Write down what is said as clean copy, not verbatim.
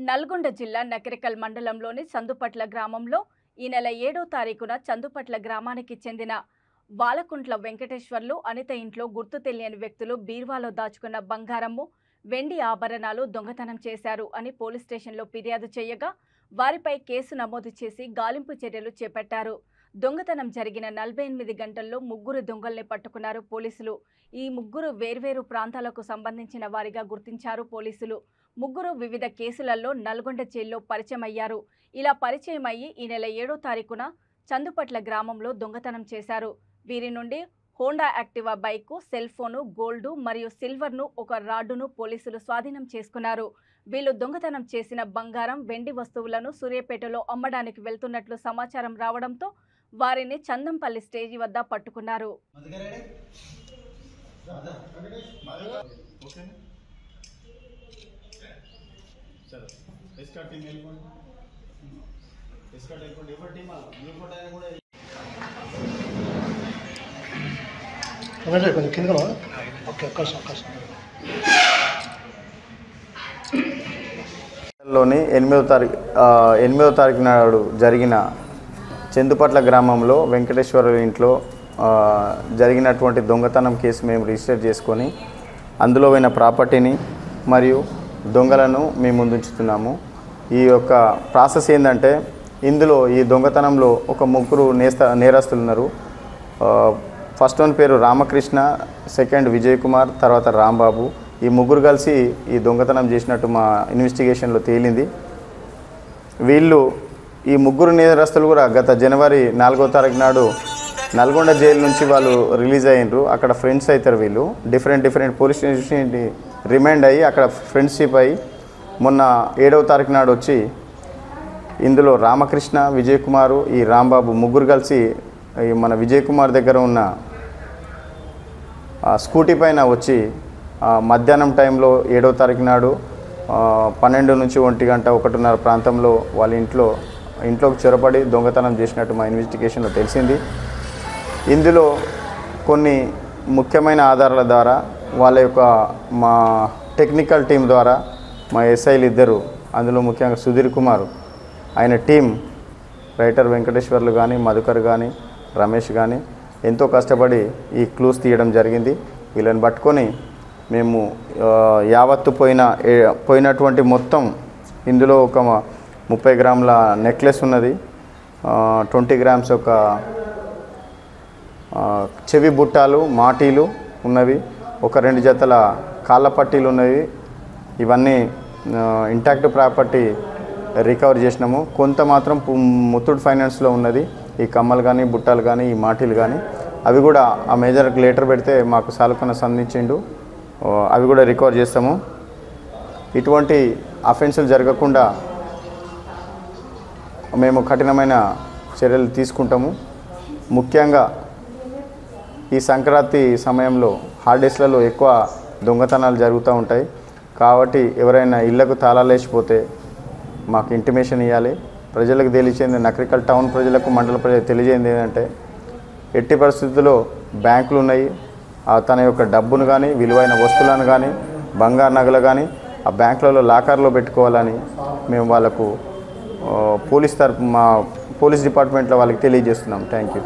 నల్గొండ జిల్లా నకరికల్ మండలంలోని చందుపట్ల గ్రామంలో ఈ నెల 7వ తారీఖున చందుపట్ల గ్రామానికి చెందిన వాలకుంట్ల వెంకటేశ్వర్లు అనిత ఇంట్లో గుర్తు తెలియని వ్యక్తులు బీర్వాలో దాచుకున్న బంగారము, వెండి ఆభరణాలు దొంగతనం చేశారు అని పోలీస్ స్టేషన్లో ఫిర్యాదు చేయగా వారిపై కేసు నమోదు చేసి గాలింపు చర్యలు చేపట్టారు. దొంగతనం జరిగిన 48 గంటల్లో ముగ్గురు దొంగల్ని పట్టుకున్నారు పోలీసులు. ఈ ముగ్గురు వేర్వేరు ప్రాంతాలకు సంబంధించిన వారిగా గుర్తించారు పోలీసులు. ముగ్గురు వివిధ కేసులలో నల్గొండ జైల్లో పరిచయం అయ్యారు. ఇలా పరిచయం అయ్యి ఈ నెల 7వ తారీఖున చందుపట్ల గ్రామంలో దొంగతనం చేశారు. వీరి నుండి Honda Activa bike, cell phone, gold మరియు సిల్వర్ను, ఒక రాడ్డును పోలీసులు స్వాధీనం చేసుకున్నారు. వీళ్ళు దొంగతనం చేసిన బంగారం, వెండి వస్తువులను సూర్యాపేటలో అమ్మడానికి వెళ్తున్నట్లు సమాచారం రావడంతో వారిని చందంపల్లి స్టేజి వద్ద పట్టుకున్నారు. లోని 8వ తారీఖు నాడు జరిగిన చందుపట్ల గ్రామంలో వెంకటేశ్వర ఇంట్లో జరిగినటువంటి దొంగతనం కేసు మేము రిజిస్టర్ చేసుకొని అందులో పోయిన ప్రాపర్టీని మరియు దొంగలను మేము ముందుంచుతున్నాము. ఈ యొక్క ప్రాసెస్ ఏంటంటే, ఇందులో ఈ దొంగతనంలో ఒక ముగ్గురు నేరస్తులు ఉన్నారు. ఫస్ట్ వన్ పేరు రామకృష్ణ, సెకండ్ విజయ్ కుమార్, తర్వాత రాంబాబు. ఈ ముగ్గురు కలిసి ఈ దొంగతనం చేసినట్టు మా ఇన్వెస్టిగేషన్లో తేలింది. వీళ్ళు ఈ ముగ్గురు నేరస్తులు కూడా గత జనవరి 4వ తారీఖు నాడు నల్గొండ జైలు నుంచి వాళ్ళు రిలీజ్ అయ్యారు. అక్కడ ఫ్రెండ్స్ అవుతారు. వీళ్ళు డిఫరెంట్ పోలీస్ స్టేషన్ రిమైండ్ అయ్యి అక్కడ ఫ్రెండ్షిప్ అయ్యి మొన్న 7వ తారీఖు నాడు వచ్చి ఇందులో రామకృష్ణ, విజయ్ కుమారు, ఈ రాంబాబు ముగ్గురు కలిసి మన విజయ్ కుమార్ దగ్గర ఉన్న స్కూటీ పైన వచ్చి మధ్యాహ్నం టైంలో 7వ తారీఖు నాడు 12 నుంచి 1 గంట 1:30 ప్రాంతంలో వాళ్ళ ఇంట్లోకి చొరబడి దొంగతనం చేసినట్టు మా ఇన్వెస్టిగేషన్లో తెలిసింది. ఇందులో కొన్ని ముఖ్యమైన ఆధారాల ద్వారా వాళ్ళ యొక్క మా టెక్నికల్ టీం ద్వారా మా ఎస్ఐలు ఇద్దరు, అందులో ముఖ్యంగా సుధీర్ కుమార్ ఆయన టీం, రైటర్ వెంకటేశ్వర్లు కానీ, మధుకర్ కానీ, రమేష్ కానీ ఎంతో కష్టపడి ఈ క్లూస్ తీయడం జరిగింది. వీళ్ళని పట్టుకొని మేము యావత్తు పోయినటువంటి మొత్తం ఇందులో ఒక 30 గ్రాముల నెక్లెస్ ఉన్నది, 20 గ్రామ్స్ ఒక చెవి బుట్టాలు, మాటీలు ఉన్నవి, ఒక 2 జతల కాళ్ళ పట్టీలు ఉన్నవి. ఇవన్నీ ఇంటాక్ట్ ప్రాపర్టీ రికవర్ చేసినాము. కొంత మాత్రం ముత్తూట్ ఫైనాన్స్లో ఉన్నది, ఈ కమ్మలు కానీ, బుట్టాలు కానీ, ఈ మాటీలు కానీ. అవి కూడా ఆ మేజర్కి లెటర్ పెడితే మాకు సాల్కొన సంధించిండు, అవి కూడా రికవర్ చేస్తాము. ఇటువంటి అఫెన్సులు జరగకుండా మేము కఠినమైన చర్యలు తీసుకుంటాము. ముఖ్యంగా ఈ సంక్రాంతి సమయంలో హాలిడేస్లలో ఎక్కువ దొంగతనాలు జరుగుతూ ఉంటాయి. కాబట్టి ఎవరైనా ఇళ్లకు తాళాలు వేసిపోతే మాకు ఇంటిమేషన్ ఇవ్వాలి. ప్రజలకు తెలియచేది, నకరికల్ టౌన్ ప్రజలకు, మండల ప్రజలకు తెలియజేయండి ఏంటంటే, ఎట్టి పరిస్థితుల్లో బ్యాంకులు ఉన్నాయి, తన యొక్క డబ్బును కానీ, విలువైన వస్తువులను కానీ, బంగారు నగలు కానీ ఆ బ్యాంకులలో లాకర్లో పెట్టుకోవాలని మేము వాళ్ళకు మా పోలీస్ డిపార్ట్మెంట్లో వాళ్ళకి తెలియజేస్తున్నాం. Thank you.